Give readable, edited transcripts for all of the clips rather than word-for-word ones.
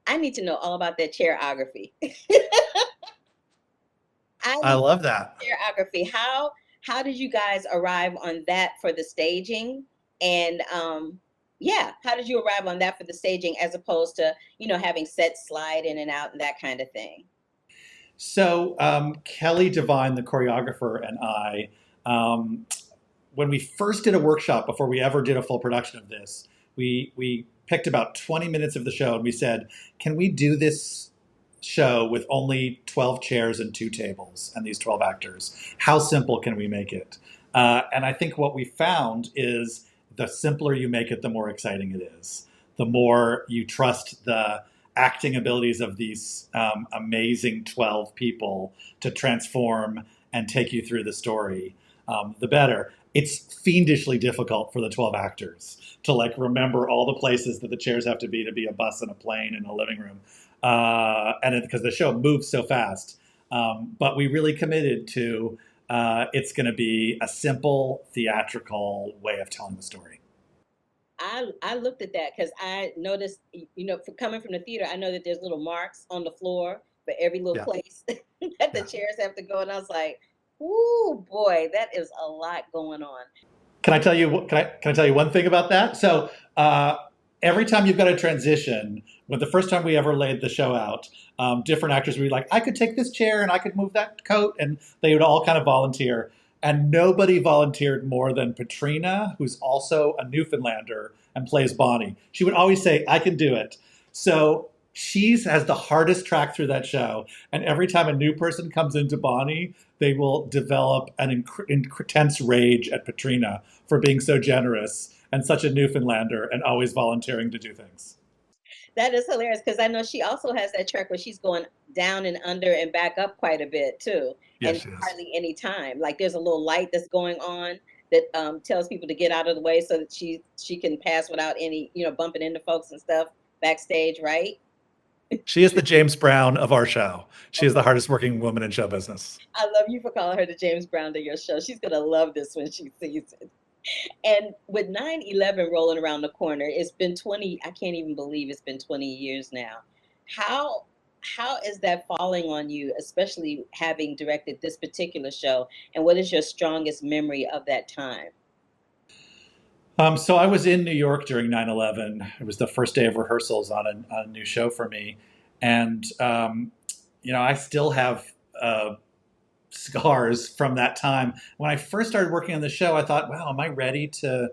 I need to know all about that chairography. I I need love that. choreography. How did you guys arrive on that for the staging? And yeah, how did you arrive on that for the staging as opposed to, having sets slide in and out and that kind of thing? So Kelly Devine, the choreographer, and I, um, when we first did a workshop before we ever did a full production of this, we picked about 20 minutes of the show and we said, can we do this show with only 12 chairs and two tables and these 12 actors? How simple can we make it? And I think what we found is the simpler you make it, the more exciting it is. The more you trust the acting abilities of these amazing 12 people to transform and take you through the story, the better. It's fiendishly difficult for the 12 actors to like remember all the places that the chairs have to be a bus and a plane and a living room. And because the show moves so fast. But we really committed to it's going to be a simple theatrical way of telling the story. I looked at that because I noticed, for coming from the theater, I know that there's little marks on the floor for every little Yeah. place that the Yeah. chairs have to go. And I was like, "Ooh, boy, that is a lot going on." Can I tell you? Can I tell you one thing about that? So every time you've got a transition, when the first time we ever laid the show out, different actors would be like, "I could take this chair and I could move that coat," and they would all kind of volunteer. And nobody volunteered more than Patrina, who's also a Newfoundlander and plays Bonnie. She would always say, "I can do it." So she has the hardest track through that show, and every time a new person comes into Bonnie, they will develop an intense rage at Patrina for being so generous and such a Newfoundlander and always volunteering to do things. That is hilarious because I know she also has that track where she's going down and under and back up quite a bit too, Yes, and she is. hardly any time. Like there's a little light that's going on that tells people to get out of the way so that she can pass without any, bumping into folks and stuff backstage, right? She is the James Brown of our show. She is the hardest working woman in show business. I love you for calling her the James Brown to your show. She's gonna love this when she sees it. And with 9/11 rolling around the corner, it's been 20, I can't even believe it's been 20 years now. How how is that falling on you, especially having directed this particular show? And what is your strongest memory of that time? So I was in New York during 9/11. It was the first day of rehearsals on a new show for me. And, I still have scars from that time. When I first started working on the show, I thought, wow, am I ready to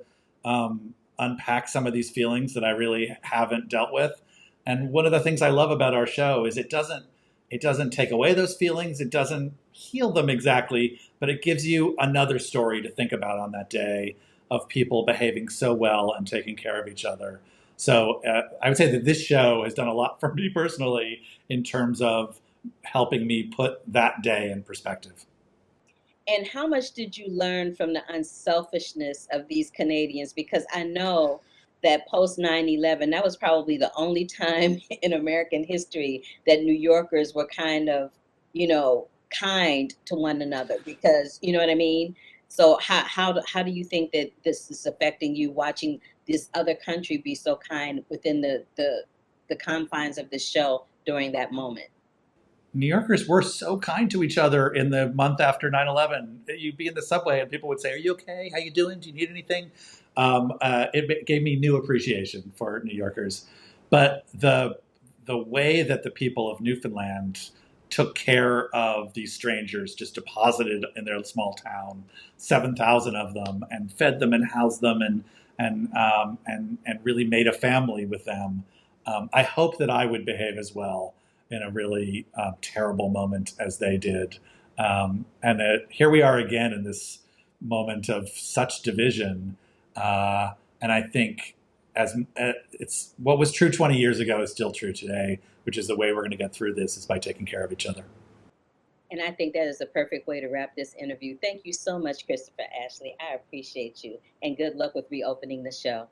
unpack some of these feelings that I really haven't dealt with? And one of the things I love about our show is it doesn't take away those feelings, it doesn't heal them exactly, but it gives you another story to think about on that day of people behaving so well and taking care of each other. So I would say that this show has done a lot for me personally in terms of helping me put that day in perspective. And how much did you learn from the unselfishness of these Canadians? Because I know that post 9/11, that was probably the only time in American history that New Yorkers were kind of, kind to one another because, you know what I mean? So how do you think that this is affecting you watching this other country be so kind within the confines of the show during that moment? New Yorkers were so kind to each other in the month after 9/11. You'd be in the subway and people would say, "Are you okay? How you doing? Do you need anything?" It gave me new appreciation for New Yorkers. But the way that the people of Newfoundland took care of these strangers just deposited in their small town, 7,000 of them, and fed them and housed them and really made a family with them. I hope that I would behave as well in a really terrible moment as they did. And here we are again in this moment of such division. And I think as it's what was true 20 years ago is still true today, which is the way we're going to get through this is by taking care of each other. And I think that is a perfect way to wrap this interview. Thank you so much, Christopher Ashley. I appreciate you. And good luck with reopening the show.